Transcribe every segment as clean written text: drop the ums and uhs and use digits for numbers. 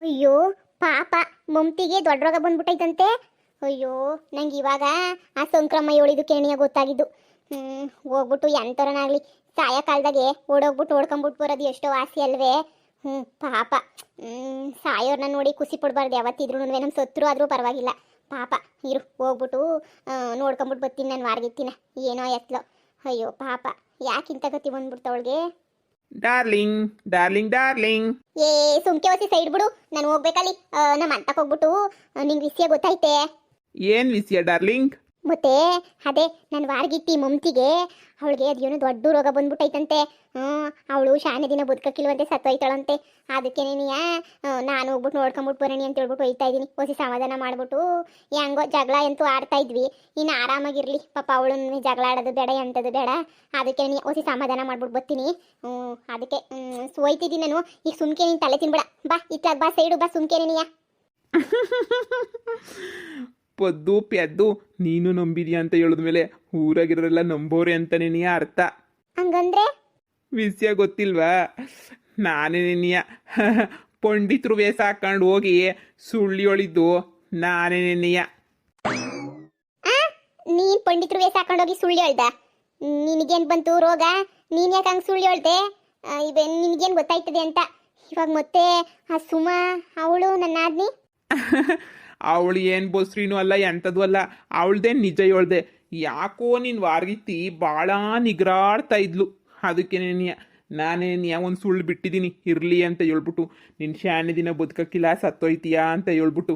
ಅಯ್ಯೋ ಪಾಪ ಮಮ್ತಿಗೆ ದೊಡ್ಡ ರೋಗ ಬಂದ್ಬಿಟ್ಟೈತಂತೆ. ಅಯ್ಯೋ ನಂಗೆ ಇವಾಗ ಆ ಸಂಕ್ರಮ ಹೇಳಿದ್ದು ಕೇಣಿಯ ಗೊತ್ತಾಗಿದ್ದು. ಹೋಗ್ಬಿಟ್ಟು ಎಂತರನಾಗ್ಲಿ ಸಾಯ ಕಾಲದಾಗೆ ಓಡೋಗ್ಬಿಟ್ಟು ಓಡ್ಕೊಂಬಿಟ್ಟು ಬರೋದು ಎಷ್ಟೋ ಆಸೆ ಅಲ್ವೇ. ಪಾಪ ಸಾಯೋರ್ನ ನೋಡಿ ಖುಷಿ ಪಡ್ಬಾರ್ದು ಯಾವತ್ತಿದ್ರು. ನಮ್ಮ ಸತ್ರು ಆದರೂ ಪರವಾಗಿಲ್ಲ. ಪಾಪ ಇರು ಹೋಗ್ಬಿಟ್ಟು ನೋಡ್ಕೊಂಬಿಟ್ಟು ಬರ್ತೀನಿ. ನಾನು ವಾರ್ಗಿತ್ತೀನ ಏನೋ ಎತ್ಲೋ. ಅಯ್ಯೋ ಪಾಪ ಯಾಕಿಂತ ಗತಿ ಬಂದ್ಬಿಡ್ತವಳಿಗೆ. Darling darling darling. ಏ ಸುಮ್ಕೆ ಹೊಸಿ ಸೈಡ್ ಬಿಡು, ನಾನು ಹೋಗ್ಬೇಕಲ್ಲಿ. ನಮ್ಮ ಅಂತಕ್ಕೆ ಹೋಗ್ಬಿಟ್ಟು ನಿಂಗೆ ವಿಷಯ ಗೊತ್ತಾಯ್ತೆ. ಏನ್ ವಿಷಯ ಡಾರ್ಲಿಂಗ್? ಮತ್ತೆ ಅದೇ ನನ್ನ ವಾರ್ಗಿತ್ತಿ ಮಮ್ತಿಗೆ ಅವಳಿಗೆ ಅದೇನೋ ದೊಡ್ಡ ರೋಗ ಬಂದ್ಬಿಟ್ಟೈತಂತೆ. ಅವಳು ಶಾನೆ ದಿನ ಬದುಕಕ್ಕಿಲ್ವಂತೆ, ಸತ್ತೋಯ್ತಾಳಂತೆ. ಅದಕ್ಕೆ ನೀನಿಯ ನಾನು ಹೋಗ್ಬಿಟ್ಟು ನೋಡ್ಕೊಂಬಿಟ್ಟು ಬರೋಣಿ ಅಂತ ಹೇಳ್ಬಿಟ್ಟು ಹೋಯ್ತಾ ಇದ್ದೀನಿ. ಹೊಸಿ ಸಮಾಧಾನ ಮಾಡ್ಬಿಟ್ಟು ಹೆಂಗೋ ಜಗಳ ಅಂತೂ ಆಡ್ತಾ ಇದ್ವಿ. ಇನ್ನು ಆರಾಮಾಗಿರ್ಲಿ ಪಾಪ. ಅವಳನ್ನ ಜಗಳ ಆಡೋದು ಬೇಡ, ಎಂಥದ್ದು ಬೇಡ. ಅದಕ್ಕೆ ನೀ ಹೊಸಿ ಸಮಾಧಾನ ಮಾಡ್ಬಿಟ್ಟು ಬರ್ತೀನಿ. ಅದಕ್ಕೆ ಹೋಯ್ತಿದ್ದೀನಿ ನಾನು. ಈಗ ಸುಮ್ಕೆ ನೀನು ತಲೆ ತಿನ್ಬೇಡ. ಬಾ ಇತ್ತಾಗ ಬಾ, ಸೈಡು ಬಾ, ಸುಮ್ಕೆ ನೀನಿಯ. ಪದ್ದು ಪೆದ್ದು ನೀನು ನಂಬಿದ್ಯಾ ಅಂತ ಹೇಳಿದ್ಮೇಲೆ ಊರಾಗಿರೋರೆಲ್ಲ ನಂಬೋರೆ ಅಂತಾನೆ ನೀ ಅರ್ಥ. ಹಂಗಂದ್ರೆ ವಿಷಯ ಗೊತ್ತಿಲ್ವಾ? ನಾನೇ ನಿನ್ನೆಯ ಪಂಡಿತರು ವೇಷ ಹಾಕೊಂಡು ಹೋಗಿ ಸುಳ್ಳಿ ಹೇಳಿದ್ದು ನಾನೇ ನಿನ್ನೆಯ. ನೀನ್ ಪಂಡಿತರು ವೇಷ ಹಾಕೊಂಡೋಗಿ ಸುಳ್ಳು ಹೇಳ್ದ? ನಿನಗೇನು ಬಂತು ರೋಗ? ನೀನ್ ಯಾಕೆ ಹಂಗೆ ಸುಳ್ಳು ಹೇಳ್ದೆ? ನಿನಗೇನು ಗೊತ್ತಾಯ್ತದೆ ಅಂತ. ಇವಾಗ ಮತ್ತೆ ಆ ಸುಮಾ ಅವಳು ನನ್ನ ಆದ್ನಿ. ಅವಳು ಏನು ಬಸ್ರಿನೂ ಅಲ್ಲ, ಎಂಥದ್ದು ಅಲ್ಲ. ಅವಳ್ದೇ ನಿಜ ಹೇಳ್ದೆ. ಯಾಕೋ ನೀನು ವಾರ್ಗಿತ್ತಿ ಭಾಳ ನಿಗ್ರಾಡ್ತಾ ಇದ್ಲು. ಅದಕ್ಕೆ ನಾನೇ ಒಂದು ಸುಳ್ಳು ಬಿಟ್ಟಿದ್ದೀನಿ ಇರಲಿ ಅಂತ ಹೇಳ್ಬಿಟ್ಟು. ನಿನ್ನ ಶಾನೆ ದಿನ ಬದುಕಕ್ಕಿಲ್ಲ, ಸತ್ತೋಯ್ತೀಯಾ ಅಂತ ಹೇಳ್ಬಿಟ್ಟು.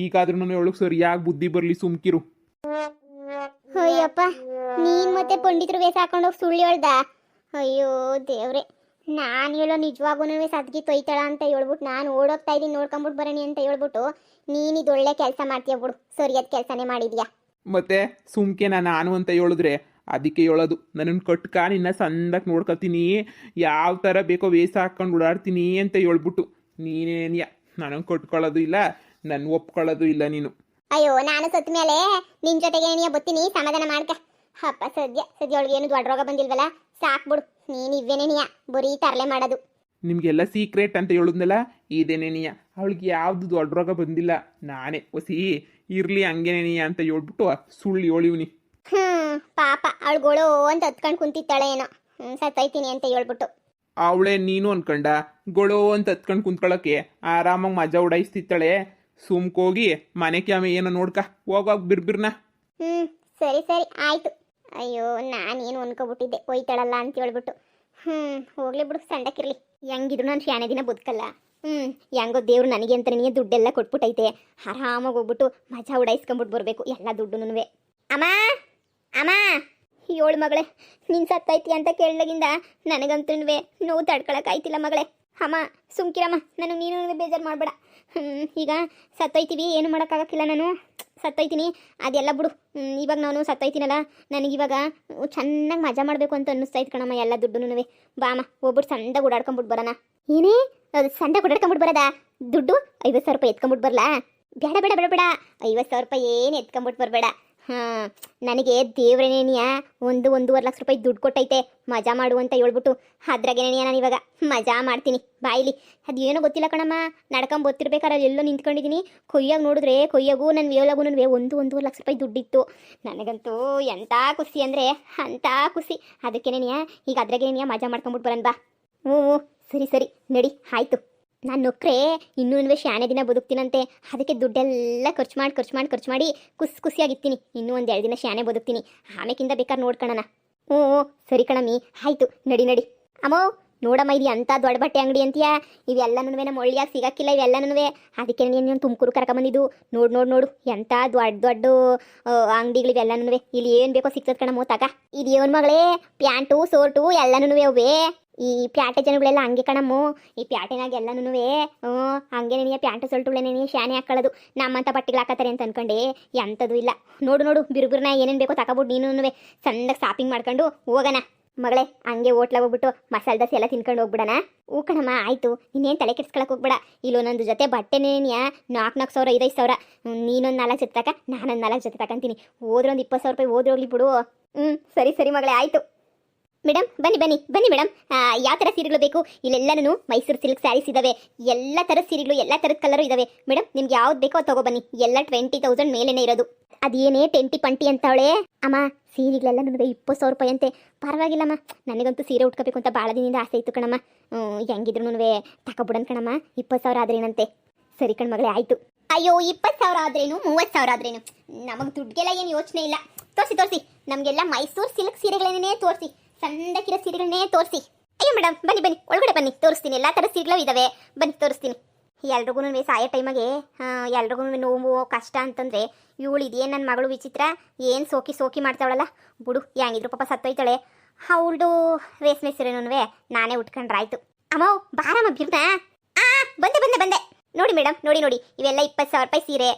ಈಗಾದ್ರೂ ಅವಳಿಗೆ ಸರಿಯಾಗಿ ಬುದ್ಧಿ ಬರಲಿ, ಸುಮ್ಕಿರು. ಅಯ್ಯಪ್ಪ, ನೀನ್ ಮತ್ತೆ ಪಂಡಿತರು ವೇಷ ಹಾಕೊಂಡೋಗಿ ಸುಳ್ಳು ಹೇಳ್ದ? ಅಯ್ಯೋ ದೇವ್ರೆ, ನಾನು ಹೇಳೋ ನಿಜವಾಗೂ ಸದ್ಗಿ ತೊಯ್ತಾಳ ಅಂತ ಹೇಳ್ಬಿಟ್ಟು ನಾನು ಓಡೋಗ್ತಾ ಇದ್ದೀನಿ ನೋಡ್ಕೊಂಬಿಟ್ಟು ಬರೋಣಿ ಅಂತ ಹೇಳ್ಬಿಟ್ಟು ನೀನಿದು ಒಳ್ಳೆ ಕೆಲಸ ಮಾಡ್ತೀಯ ಬಿಡು. ಸರಿಯಾದ ಕೆಲಸನೇ ಮಾಡಿದ್ಯಾ. ಮತ್ತೆ ಸುಮ್ಕೆ ನಾನು ಅಂತ ಹೇಳಿದ್ರೆ ಅದಕ್ಕೆ ಹೇಳೋದು. ನನ್ನನ್ನು ಕಟ್ಕ ನಿನ್ನ ಸಂದಕ್ಕೆ ನೋಡ್ಕೊತೀನಿ, ಯಾವ ಥರ ಬೇಕೋ ವೇಷ ಹಾಕ್ಕೊಂಡು ಓಡಾಡ್ತೀನಿ ಅಂತ ಹೇಳ್ಬಿಟ್ಟು. ನೀನೇನಿಯ ನನಗೆ ಕಟ್ಕೊಳ್ಳೋದು ಇಲ್ಲ, ನನ್ನ ಒಪ್ಕೊಳ್ಳೋದು ಇಲ್ಲ ನೀನು. ಅಯ್ಯೋ ನಾನು ಸತ್ತ ಮೇಲೆ ನಿನ್ನ ಜೊತೆಗೆ ಏನಿಯ ಬತ್ತೀನಿ, ಸಮಾಧಾನ ಮಾಡ್ಕ. ಅಪ್ಪ ಸದ್ಯ ಅವಳಿಗೆ ಏನು ದೊಡ್ಡ ರೋಗ ಬಂದಿಲ್ವಲ್ಲ, ಸಾಕ್ಬಿಡು. ನೀನು ಇವೇನೇನಿಯ ಬರೀ ತರಲೆ ಮಾಡೋದು. ನಿಮಗೆಲ್ಲ ಸೀಕ್ರೆಟ್ ಅಂತ ಹೇಳಿದ್ನಲ್ಲ, ಇದೇನೇನಿಯ. ಅವಳಿಗೆ ಯಾವುದು ದೊಡ್ಡ ರೋಗ ಬಂದಿಲ್ಲ. ನಾನೇ ಹೊಸಿ ಇರಲಿ ಹಂಗೇನೇನಿಯ ಅಂತ ಹೇಳ್ಬಿಟ್ಟು ಸುಳ್ಳು ಹೇಳಿವ್ನಿ. ಪಾಪ ಅವಳುಗಳು ಅಂತ ಹತ್ಕೊಂಡು ಕುಂತಿತ್ತಾಳೆ ಏನೋ, ಸತ್ತೈತೀನಿ ಅಂತ ಹೇಳ್ಬಿಟ್ಟು. ಅವಳೇ ನೀನು ಅನ್ಕಂಡ ಗೊಳೋ ಅಂತ ಹತ್ಕೊಂಡು ಕುಂತ್ಕೊಳ್ಳೋಕ್ಕೆ ಆರಾಮಾಗಿ ಮಜಾ ಉಡಾಯಿಸ್ತಿತ್ತಾಳೆ. ಸುಮ್ಕೋಗಿ ಮನೆ ಕ್ಯಾಮೆ ಏನೋ ನೋಡ್ಕ ಹೋಗೋಗ ಬಿರ್ಬಿರ್ನ. ಸರಿ ಸರಿ ಆಯ್ತು. ಅಯ್ಯೋ ನಾನೇನು ಅನ್ಕೋಬಿಟ್ಟಿದ್ದೆ ಹೋಯ್ತಾಳಲ್ಲ ಅಂತ ಹೇಳ್ಬಿಟ್ಟು. ಹೋಗ್ಲಿ ಬಿಡು, ಸಂಡಕ್ಕಿರ್ಲಿ. ಹೆಂಗಿದ್ರು ನಾನು ಶಾನೆ ದಿನ ಬದುಕಲ್ಲ. ಹೆಂಗೋ ದೇವ್ರು ನನಗೆ ಅಂತ ನಿನಗೆ ದುಡ್ಡೆಲ್ಲ ಕೊಟ್ಬಿಟ್ಟೈತೆ. ಆರಾಮಾಗಿ ಹೋಗ್ಬಿಟ್ಟು ಮಜಾ ಉಡಾಯಿಸ್ಕೊಂಬಿಟ್ಟು ಬರಬೇಕು ಎಲ್ಲ ದುಡ್ಡುನುವೆ. ಅಮ್ಮ ಅಮ್ಮ, ಏಳು ಮಗಳೇ, ನೀನು ಸತ್ತೈತಿ ಅಂತ ಕೇಳಿದಾಗಿಂದ ನನಗಂತೂ ನೋವು ತಡ್ಕೊಳಕ್ಕಾಯ್ತಿಲ್ಲ ಮಗಳೇ. ಅಮ್ಮ ಸುಮ್ಕಿರಮ್ಮ, ನನಗೆ ನೀನು ಬೇಜಾರು ಮಾಡಬೇಡ. ಈಗ ಸತ್ತೈತೀವಿ, ಏನು ಮಾಡೋಕ್ಕಾಗಕ್ಕಿಲ್ಲ. ನಾನು ಸತ್ತೈತೀನಿ, ಅದೆಲ್ಲ ಬಿಡು. ಇವಾಗ ನಾನು ಸತ್ತೈತೀನಲ್ಲ, ನನಗಿವಾಗ ಚೆನ್ನಾಗಿ ಮಜಾ ಮಾಡಬೇಕು ಅಂತ ಅನ್ನಿಸ್ತೈತೆ ಕಣಮ್ಮ ಎಲ್ಲ ದುಡ್ಡುನುವೆ. ಬಾಮ ಹೋಗ್ಬಿಟ್ಟು ಸಂದಾಗ ಓಡಾಡ್ಕೊಂಬಿಟ್ಟು ಬರೋಣ. ಏನೇ ಅದು ಸಂದಾಗ ಓಡಾಡ್ಕೊಂಬಿಟ್ಟು ಬರೋದಾ? ದುಡ್ಡು 50,000 ರೂಪಾಯಿ ಎತ್ಕೊಂಬಿಟ್ಟು ಬರಲಾ? ಬೇಡ ಬೇಡ ಬೇಡ ಬೇಡ, 50,000 ರೂಪಾಯಿ ಏನು ಎತ್ಕೊಂಬಿಟ್ಟು ಬರಬೇಡ. ನನಗೆ ದೇವ್ರೇನೇನಿಯ 1-1.5 ಲಕ್ಷ ರೂಪಾಯಿ ದುಡ್ಡು ಕೊಟ್ಟೈತೆ ಮಜಾ ಮಾಡು ಅಂತ ಹೇಳ್ಬಿಟ್ಟು. ಅದ್ರಾಗೇನೇನಿಯ ನಾನು ಇವಾಗ ಮಜಾ ಮಾಡ್ತೀನಿ ಬಾಯಿಲಿ. ಅದು ಏನೋ ಗೊತ್ತಿಲ್ಲ ಕಣಮ್ಮ, ನಡ್ಕೊಂಬತ್ತಿರ್ಬೇಕಾದ್ರೆ ಎಲ್ಲೋ ನಿಂತ್ಕೊಂಡಿದ್ದೀನಿ. ಕೊಯ್ಯಾಗ ನೋಡಿದ್ರೆ ಕೊಯ್ಯಾಗೂ ನನ್ನ ವೇಲಾಗೂ 1-1.5 ಲಕ್ಷ ರೂಪಾಯಿ ದುಡ್ಡಿತ್ತು. ನನಗಂತೂ ಎಂಥ ಖುಷಿ ಅಂದರೆ ಅಂಥ ಖುಷಿ. ಅದಕ್ಕೇನೇನಿಯ ಈಗ ಅದ್ರಾಗೇನಿಯ ಮಜಾ ಮಾಡ್ಕೊಂಬಿಟ್ಟು ಬರೋಣ ಬಾ. ಹ್ಞೂ ಸರಿ ಸರಿ ನಡಿ ಆಯಿತು. ನಾನು ನೊಕ್ರೆ ಇನ್ನೂ ಶಾನೆ ದಿನ ಬದುಕ್ತೀನಂತೆ. ಅದಕ್ಕೆ ದುಡ್ಡೆಲ್ಲ ಖರ್ಚು ಮಾಡಿ ಖುಷಿಯಾಗಿರ್ತೀನಿ. ಇನ್ನೂ 1-2 ದಿನ ಶಾನೆ ಬದುಕ್ತೀನಿ. ಆಮೇಕಿಂದ ಬೇಕಾದ್ರೆ ನೋಡ್ಕೊಳ್ಳೋಣ. ಹ್ಞೂ ಸರಿ ಕಣಮ್ಮಿ ಆಯಿತು, ನಡಿ. ಅಮ್ಮೋ ನೋಡಮ್ಮ, ಇದು ಅಂಥ ದೊಡ್ಡ ಬಟ್ಟೆ ಅಂಗಡಿ ಅಂತೀಯಾ? ಇವೆಲ್ಲನೂ ನಮ್ಮ ಒಳ್ಳೆಯಾಗಿ ಸಿಗಕ್ಕಿಲ್ಲ ಇವೆಲ್ಲನೂ. ಅದಕ್ಕೆ ನೀನು ತುಮಕೂರು ಕರ್ಕೊಂಬಂದಿದ್ದು. ನೋಡು ಎಂಥ ದೊಡ್ಡ ಅಂಗಡಿಗಳು ಇವೆಲ್ಲನೂ. ಇಲ್ಲಿ ಏನು ಬೇಕೋ ಸಿಗ್ತದೆ ಕಣಮ್ಮೋ ತಗ. ಇದು ಏನು ಮಗಳೇ, ಪ್ಯಾಂಟು ಶೋರ್ಟು ಎಲ್ಲನೂ ಅವೇ. ಈ ಪ್ಯಾಟೆ ಜನಗಳೆಲ್ಲ ಹಂಗೆ ಕಣಮ್ಮು. ಈ ಪ್ಯಾಟೆನಾಗ ಎಲ್ಲನೂ ಹಂಗೆ ನೀನು ಪ್ಯಾಂಟು ಸೊಲ್ಟುಗಳೇನೇ ಶಾನೆ ಹಾಕೊಳ್ಳೋದು. ನಮ್ಮಂಥ ಬಟ್ಟೆಗಳು ಹಾಕತ್ತಾರೆ ಅಂತ ಅನ್ಕೊಂಡೆ, ಎಂಥದ್ದು ಇಲ್ಲ. ನೋಡು ಬಿರುಬಿರ್ನ ಏನೇನು ಬೇಕೋ ತಗೊಬಿಟ್ಟು ನೀನು ಸಣ್ಣಗೆ ಶಾಪಿಂಗ್ ಮಾಡ್ಕೊಂಡು ಹೋಗೋಣ ಮಗಳೇ. ಹಂಗೆ ಹೋಟ್ಲಾಗ ಹೋಗ್ಬಿಟ್ಟು ಮಸಾಲೆ ದೋಸೆ ಎಲ್ಲ ತಿನ್ಕೊಂಡು ಹೋಗ್ಬಿಡೋಣ. ಹೂ ಕಣಮ್ಮ ಆಯಿತು, ಇನ್ನೇನು ತಲೆ ಕೆಡ್ಸ್ಕೊಳಕ್ಕೆ ಹೋಗ್ಬೇಡ. ಇಲ್ಲೊಂದು ಜೊತೆ ಬಟ್ಟೆನೇನಿಯ 4,000 5,000. ನೀನೊಂದು 4 ಜೊತೆ ತಕ, ನಾನೊಂದು 4 ಜೊತೆ ತಗೊಂತೀನಿ. ಹೋದ್ರೆ ಒಂದು 20,000 ರೂಪಾಯಿ ಹೋದ್ರೋಗ್ಲಿ ಬಿಡು. ಸರಿ ಮಗಳೇ ಆಯಿತು. ಮೇಡಮ್ ಬನ್ನಿ ಬನ್ನಿ ಬನ್ನಿ ಮೇಡಮ್, ಯಾವ ಥರ ಸೀರೆಗಳು ಬೇಕು ಇಲ್ಲೆಲ್ಲನೂ ಮೈಸೂರು ಸಿಲ್ಕ್ ಸ್ಯಾರೀಸ್ ಇದಾವೆ. ಎಲ್ಲ ಥರದ ಸೀರೆಗಳು ಎಲ್ಲ ಥರದ ಕಲರು ಇದಾವೆ ಮೇಡಮ್. ನಿಮ್ಗೆ ಯಾವ್ದು ಬೇಕೋ ಅದು ತಗೊಬನ್ನಿ. ಎಲ್ಲ 20,000 ಮೇಲೇನೆ ಇರೋದು. ಅದೇನೇ ಟೆಂಟಿ ಪಂಟಿ ಅಂತವಳೆ ಅಮ್ಮ. ಸೀರೆಗಳೆಲ್ಲ ನನಗೆ 20,000 ರೂಪಾಯಿ ಅಂತೆ. ಪರವಾಗಿಲ್ಲಮ್ಮ, ನನಗಂತೂ ಸೀರೆ ಉಟ್ಕೋಬೇಕು ಅಂತ ಭಾಳ ದಿನದಿಂದ ಆಸೆ ಇತ್ತು ಕಣಮ್ಮ. ಹೆಂಗಿದ್ರು ತಗೊಬಿಡನ್ ಕಣಮ್ಮ. 20,000 ಆದ್ರೇನಂತೆ. ಸರಿ ಕಣ್ಮಗಳೇ, ಆಯಿತು. ಅಯ್ಯೋ 20,000 ಆದ್ರೇನು 30,000 ಆದ್ರೇನು ನಮಗೆ ದುಡ್ಡಿಗೆಲ್ಲ ಏನು ಯೋಚನೆ ಇಲ್ಲ. ತೋರಿಸಿ ನಮಗೆಲ್ಲ ಮೈಸೂರು ಸಿಲ್ಕ್ ಸೀರೆಗಳನ್ನೇ ತೋರಿಸಿ, ಸಣ್ಣಕ್ಕಿರೋ ಸೀರೆಗಳನ್ನೇ ತೋರಿಸಿ. ಅಯ್ಯೋ ಮೇಡಮ್ ಬನ್ನಿ ಬನ್ನಿ, ಒಳಗಡೆ ಬನ್ನಿ, ತೋರಿಸ್ತೀನಿ. ಎಲ್ಲ ಥರ ಸೀರೆಗಳು ಇದ್ದಾವೆ, ಬನ್ನಿ ತೋರಿಸ್ತೀನಿ. ಎಲ್ರಿಗೂ ಸಾಯೋ ಟೈಮಗೆ ಎಲ್ರಿಗೂ ನೋವು ಕಷ್ಟ ಅಂತಂದರೆ ಇವಳು ಇದೇನು ನನ್ನ ಮಗಳು ವಿಚಿತ್ರ, ಏನು ಸೋಕಿ ಮಾಡ್ತಾವಳಲ್ಲ ಬಿಡು. ಹೆಂಗಿದ್ರು ಪಾಪ ಸತ್ತೋಯ್ತಾಳೆ. ಅವಳದು ರೇಷ್ಮೆ ಸೀರೆನೂ ನಾನೇ ಉಟ್ಕೊಂಡ್ರಾಯ್ತು. ಅಮ್ಮ ಬಾರಮ್ಮ ಬಿರ್ನಾ. ಬಂದೆ ಬಂದೆ ಬಂದೆ. ನೋಡಿ ಮೇಡಮ್, ನೋಡಿ ಇವೆಲ್ಲ 20,000 ರೂಪಾಯಿ ಸೀರೆ,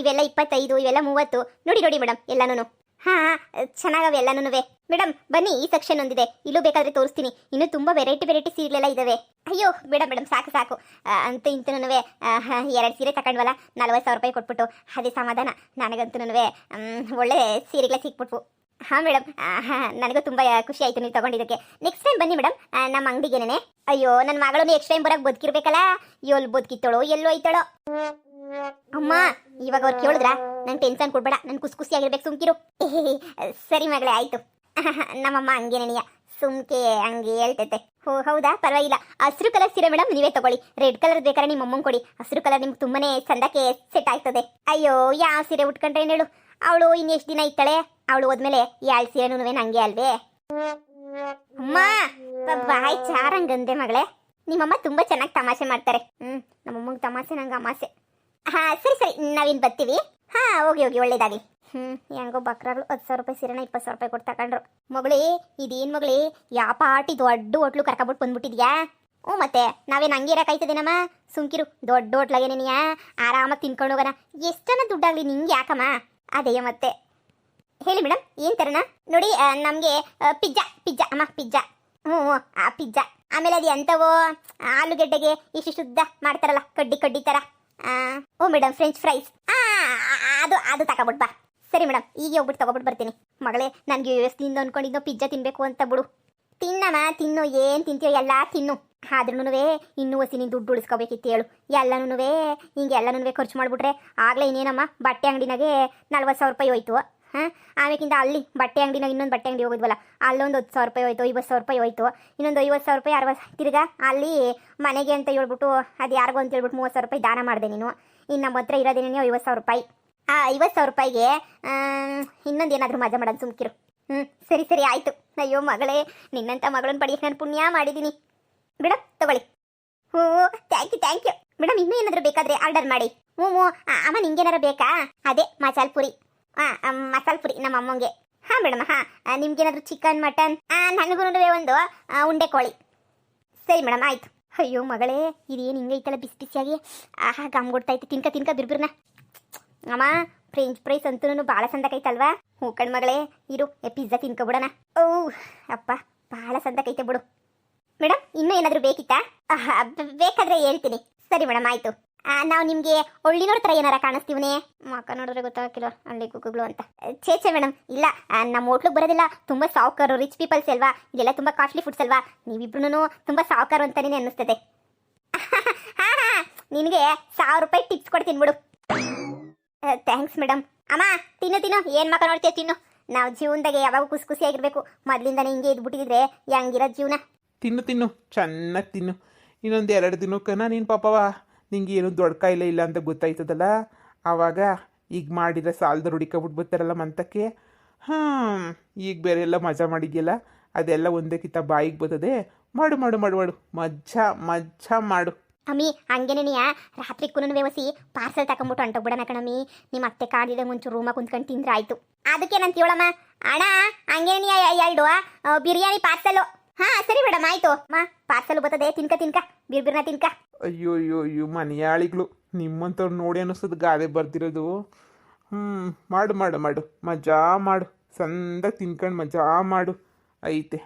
ಇವೆಲ್ಲ 25, ಇವೆಲ್ಲ 30. ನೋಡಿ ಮೇಡಮ್ ಎಲ್ಲನೂ. ಹಾಂ ಚೆನ್ನಾಗವೆ ಎಲ್ಲನೂ. ಮೇಡಮ್ ಬನ್ನಿ, ಈ ಸೆಕ್ಷನ್ ಒಂದಿದೆ, ಇಲ್ಲೂ ಬೇಕಾದರೆ ತೋರಿಸ್ತೀನಿ. ಇನ್ನೂ ತುಂಬ ವೆರೈಟಿ ಸೀರೆಗಳೆಲ್ಲ ಇದ್ದಾವೆ. ಅಯ್ಯೋ ಬೇಡ ಮೇಡಮ್, ಸಾಕು. ಅಂತೂ ಇಂತನೂ 2 ಸೀರೆ ತಗೊಂಡ್ವಲ್ಲ, 40,000 ರೂಪಾಯಿ ಕೊಟ್ಬಿಟ್ಟು ಅದೇ ಸಮಾಧಾನ. ನನಗಂತೂ ಒಳ್ಳೆ ಸೀರೆಗಳೇ ಸಿಕ್ಬಿಟ್ವು. ಹಾಂ ಮೇಡಮ್, ನನಗೂ ತುಂಬ ಖುಷಿ ಆಯಿತು ನೀವು ತಗೊಂಡಿದ್ದಕ್ಕೆ. ನೆಕ್ಸ್ಟ್ ಟೈಮ್ ಬನ್ನಿ ಮೇಡಮ್ ನಮ್ಮ ಅಂಗಡಿಗೇನೆ. ಅಯ್ಯೋ ನನ್ನ ಮಗಳು ನೆಕ್ಸ್ಟ್ ಟೈಮ್ ಬರೋಕ್ಕೆ ಬದುಕಿರ್ಬೇಕಲ್ಲ. ಎಲ್ಲಿ ಬದುಕಿತ್ತಳೋ ಎಲ್ಲೋ ಐತಾಳೋ. ಅಮ್ಮ ಇವಾಗ ಅವ್ರು ಕೇಳಿದ್ರಾ? ನಂಗೆ ಟೆನ್ಷನ್ ಕೊಡ್ಬೇಡ, ನಾನು ಖುಷಿಯಾಗಿರ್ಬೇಕು, ಸುಮ್ಕಿರು. ಸರಿ ಮಗಳೇ, ಆಯಿತು. ನಮ್ಮಮ್ಮ ಹಂಗೇನೆಯ ಸುಮ್ಕೆ ಹಂಗೆ ಹೇಳ್ತೈತೆ. ಓ ಹೌದಾ, ಪರವಾಗಿಲ್ಲ. ಹಸಿರು ಕಲರ್ ಸೀರೆ ಮೇಡಮ್ ನೀವೇ ತಗೊಳ್ಳಿ. ರೆಡ್ ಕಲರ್ ಬೇಕಾದ್ರೆ ನಿಮ್ಮ ಅಮ್ಮಂಗೆ ಕೊಡಿ. ಹಸಿರು ಕಲರ್ ನಿಮ್ಗೆ ತುಂಬಾನೇ ಚಂದಕ್ಕೆ ಸೆಟ್ ಆಗ್ತದೆ. ಅಯ್ಯೋ ಯಾವ ಸೀರೆ ಉಟ್ಕೊಂಡ್ರೆ ಏನು ಹೇಳು, ಅವಳು ಇನ್ನೆಷ್ಟು ದಿನ ಇರ್ತಾಳೆ? ಅವಳು ಹೋದ್ಮೇಲೆ 2 ಸೀರೆನೂ ನಂಗೆ ಅಲ್ವೇ? ಅಮ್ಮ ಬಾಯ್ ಚಾರಂಗಂದೆ ಮಗಳೇ. ನಿಮ್ಮಮ್ಮ ತುಂಬಾ ಚೆನ್ನಾಗಿ ತಮಾಷೆ ಮಾಡ್ತಾರೆ. ನಮ್ಮಮ್ಮಂಗೆ ತಮಾಷೆ, ನಂಗೆ ಅಮಾಸೆ. ಸರಿ ನಾವೇನು ಬರ್ತೀವಿ. ಹೋಗಿ ಒಳ್ಳೇದಾಗಲಿ. ಹೆಂಗೋ ಬಕ್ರಾಗಳು 10,000 ರೂಪಾಯಿ ಸೀರೆನ 20,000 ರೂಪಾಯಿ ಕೊಟ್ಟು ತಗೊಂಡ್ರು. ಮಗಳೇ ಇದೇನು ಮಗಳೇ, ಯಾವ ಪಾಟಿ ದೊಡ್ಡ ಹೋಟ್ಲು ಕರ್ಕೊಬಿಟ್ಟು ಬಂದ್ಬಿಟ್ಟಿದ್ಯಾ? ಮತ್ತೆ ನಾವೇನು ಹಂಗೆ ಇರೋಕಾಯ್ತದೇನಮ್ಮ, ಸುಮ್ಕಿರು. ದೊಡ್ಡ ಹೋಟ್ಲಾಗೇನೇನಿಯಾ, ಆರಾಮಾಗಿ ತಿನ್ಕೊಂಡು ಹೋಗೋಣ. ಎಷ್ಟನ ದುಡ್ಡಾಗ್ಲಿ ನಿಂಗೆ ಯಾಕಮ್ಮ? ಅದೇಯ ಮತ್ತೆ ಹೇಳಿ ಮೇಡಮ್, ಏನು ತರಣ? ನೋಡಿ ನಮಗೆ ಪಿಜ್ಜಾ ಅಮ್ಮ, ಪಿಜ್ಜಾ. ಪಿಜ್ಜಾ. ಆಮೇಲೆ ಅದು ಎಂಥವೋ ಆಲೂಗೆಡ್ಡೆಗೆ ಇಷ್ಟು ಶುದ್ಧ ಮಾಡ್ತಾರಲ್ಲ, ಕಡ್ಡಿ ಥರ. ಓ ಮೇಡಮ್ ಫ್ರೆಂಚ್ ಫ್ರೈಸ್. ಅದು ತಗೊಬಿಟ್ಟು ಬಾ. ಸರಿ ಮೇಡಮ್, ಈಗ ಹೋಗ್ಬಿಟ್ಟು ತಗೊಬಿಟ್ಟು ಬರ್ತೀನಿ. ಮಗಳೇ ನನಗೆ ವ್ಯವಸ್ಥೆಯಿಂದ ಅಂದ್ಕೊಂಡಿದ್ದೋ ಪಿಜ್ಜಾ ತಿನ್ನಬೇಕು ಅಂತ ಬಿಡು. ತಿನ್ನಮ್ಮ, ತಿನ್ನು, ಏನು ತಿಂತೀಯೋ ಎಲ್ಲ ತಿನ್ನು. ಆದ್ರೂ ಇನ್ನೂ ಹೊಸಿ ನೀನು ದುಡ್ಡು ಉಳಿಸ್ಕೋಬೇಕಿತ್ತು ಹೇಳು. ಎಲ್ಲನೂ ಹಿಂಗೆ ಎಲ್ಲನೂ ಖರ್ಚು ಮಾಡಿಬಿಟ್ರೆ ಆಗಲೇ ಇನ್ನೇನಮ್ಮ, ಬಟ್ಟೆ ಅಂಗಡಿನಾಗೆ 40,000 ರೂಪಾಯಿ ಹೋಯ್ತು. ಆಮೇಕಿಂದ ಅಲ್ಲಿ ಬಟ್ಟೆ ಅಂಗಡಿನಾಗ ಇನ್ನೊಂದು ಬಟ್ಟೆ ಅಂಗಡಿ ಹೋಗಿದ್ವಲ್ಲ, ಅಲ್ಲೊಂದು 10,000 ರೂಪಾಯಿ ಹೋಯ್ತು, 20,000 ರೂಪಾಯಿ ಹೋಯ್ತು. ಇನ್ನೊಂದು 50,000 ರೂಪಾಯಿ 60 ತಿರ್ಗಾ ಅಲ್ಲಿ ಮನೆಗೆ ಅಂತ ಹೇಳ್ಬಿಟ್ಟು ಅದು ಯಾರಿಗೋ ಅಂತ ಹೇಳ್ಬಿಟ್ಟು 30,000 ರೂಪಾಯಿ ದಾನ ಮಾಡಿದೆ ನೀನು. ಇನ್ನು ನಮ್ಮ ಹತ್ರ ಇರೋದೇನೇ 50,000 ರೂಪಾಯಿ. 50,000 ರೂಪಾಯಿಗೆ ಇನ್ನೊಂದು ಏನಾದರೂ ಮಜಾ ಮಾಡೋದು, ಸುಮ್ಕಿರು. ಸರಿ ಆಯಿತು. ಅಯ್ಯೋ ಮಗಳೇ, ನಿನ್ನಂಥ ಮಗಳನ್ನ ಪಡೆಯಕ್ಕೆ ನಾನು ಪುಣ್ಯ ಮಾಡಿದ್ದೀನಿ. ಮೇಡಮ್ ತಗೊಳ್ಳಿ. Thank you madam. ಇನ್ನೂ ಏನಾದರೂ ಬೇಕಾದರೆ ಆರ್ಡರ್ ಮಾಡಿ. ಅಮ್ಮ ನಿಂಗೇನಾರು ಬೇಕಾ? ಅದೇ ಮಸಾಲೆ ಪುರಿ. ಮಸಾಲೆ ಪುರಿ ನಮ್ಮ ಅಮ್ಮಂಗೆ. ಮೇಡಮ್ ನಿಮ್ಗೇನಾದರೂ ಚಿಕನ್ ಮಟನ್? ನನಗೂ ಒಂದು ಉಂಡೆ ಕೋಳಿ. ಸರಿ ಮೇಡಮ್ ಆಯಿತು. ಅಯ್ಯೋ ಮಗಳೇ, ಇದೇನು ಹಿಂಗೆ ಐತಲ್ಲ ಬಿಸಿಯಾಗಿ. ಗಮ್ಗೊಡ್ತೈತೆ. ತಿನ್ಕ ಬಿರ್ಬಿರ್ನ. ಅಮ್ಮ ಫ್ರೆಂಚ್ ಫ್ರೈಸ್ ಅಂತೂ ಭಾಳ ಸಂದಕೈತಲ್ವಾ? ಕಣ್ ಮಗಳೇ ಇರು, ಪಿಜ್ಜಾ ತಿನ್ಕೊಬಿಡೋಣ. ಅಪ್ಪ ಭಾಳ ಸಂದಕೈತೆ ಬಿಡು. ಮೇಡಮ್ ಇನ್ನೂ ಏನಾದರೂ ಬೇಕಿತ್ತಾ? ಬೇಕಾದರೆ ಹೇಳ್ತೀನಿ. ಸರಿ ಮೇಡಮ್ ಆಯಿತು. ನಾವು ನಿಮಗೆ ಒಳ್ಳಿನೋಡ್ ಥರ ಏನಾರ ಕಾಣಿಸ್ತೀವನೇ? ಮಕ್ಕ ನೋಡಿದ್ರೆ ಗೊತ್ತಾಗಿಲ್ಲ ಹಳ್ಳಿ ಕುಕ್ಕುಗಳು ಅಂತ. ಛೇ ಮೇಡಮ್, ಇಲ್ಲ ನಮ್ಮ ಹೋಟ್ಲಿಗೆ ಬರೋದಿಲ್ಲ ತುಂಬ ಸಾವುಕಾರು, ರಿಚ್ ಪೀಪಲ್ಸ್ ಅಲ್ವಾ, ಇದೆಲ್ಲ ತುಂಬ ಕಾಸ್ಟ್ಲಿ ಫುಡ್ಸ್ ಅಲ್ವಾ. ನೀವಿಬ್ರು ತುಂಬ ಸಾವುಕಾರು ಅಂತಲೇ ಅನ್ನಿಸ್ತದೆ. ನಿನಗೆ 1,000 ರೂಪಾಯಿ ಟಿಪ್ಸ್ ಕೊಡ್ತೀನಿ ಬಿಡು. Thanks madam. ಅಮ್ಮ ತಿನ್ನು, ಏನು ಮಕ್ಕ ನೋಡ್ತೀಯ ತಿನ್ನು. ನಾವು ಜೀವನದಾಗೆ ಯಾವಾಗ ಖುಷಿಯಾಗಿರ್ಬೇಕು. ಮೊದಲಿಂದನೇ ಹಿಂಗೆ ಇದ್ಬಿಟ್ಟಿದ್ರೆ ಹೆಂಗಿರೋ ಜೀವನ. ತಿನ್ನು ಚೆನ್ನಾಗಿ ತಿನ್ನು. ಇನ್ನೊಂದು 2 ದಿನಕ್ಕನ ನೀನು ಪಾಪವ ನಿಂಗೆ ಏನು ದೊಡ್ಡ ಕಾಯಿಲೆ ಇಲ್ಲ ಅಂತ ಗೊತ್ತಾಯ್ತದಲ್ಲ, ಆವಾಗ ಈಗ ಮಾಡಿದ್ರೆ ಸಾಲದ ಹುಡುಕಬಿಟ್ಟು ಬರ್ತಾರಲ್ಲ ಮಂತಕ್ಕೆ. ಈಗ ಬೇರೆ ಎಲ್ಲ ಮಜಾ ಮಾಡಿದ್ಯಲ್ಲ, ಅದೆಲ್ಲ ಒಂದೇ ಕಿತ್ತ ಬಾಯಿಗೆ ಬರ್ತದೆ. ಮಾಡು ಮಜ್ಜಾ ಮಾಡು. ಅಮ್ಮಿ ಹಂಗೇನೇನಿಯಾ ರಾತ್ರಿ ಕುನೂ ವ್ಯವಸಿ ಪಾರ್ಸಲ್ ತಗೊಂಬಿಟ್ಟು ಹೊಂಟೋಗ್ಬಿಡೋಣ ಕಣಮ್ಮಿ. ನಿಮ್ಮ ಅತ್ತೆ ಕಾಡಿದ ಮುಂಚೆ ರೂಮಾಗ ಕುಂತ್ಕೊಂಡು ತಿಂದ್ರೆ ಆಯ್ತು. ಅದಕ್ಕೆ ನಾನು ಕೇಳಮ್ಮ ಅಣ್ಣ ಹಂಗೇನಿಯಾ 2 ಬಿರಿಯಾನಿ ಪಾರ್ಸಲು. ಸರಿ ಮೇಡಮ್ ಆಯಿತು. ಪಾರ್ಸಲ್ ಬರ್ತದೆ, ತಿನ್ಕ ಬಿರ್ಬಿರ್ನ ತಿನ್ಕ. ಅಯ್ಯೋ ಮನೆಯಾಳಿಗಳು ನಿಮ್ಮಂಥವ್ರು ನೋಡಿ ಅನ್ನಿಸ್ತದ ಗಾದೆ ಬರ್ತಿರೋದು. ಮಾಡು ಮಜಾ ಮಾಡು, ಸಂದ ತಿನ್ಕೊಂಡು ಮಜಾ ಮಾಡು. ಐತೆ.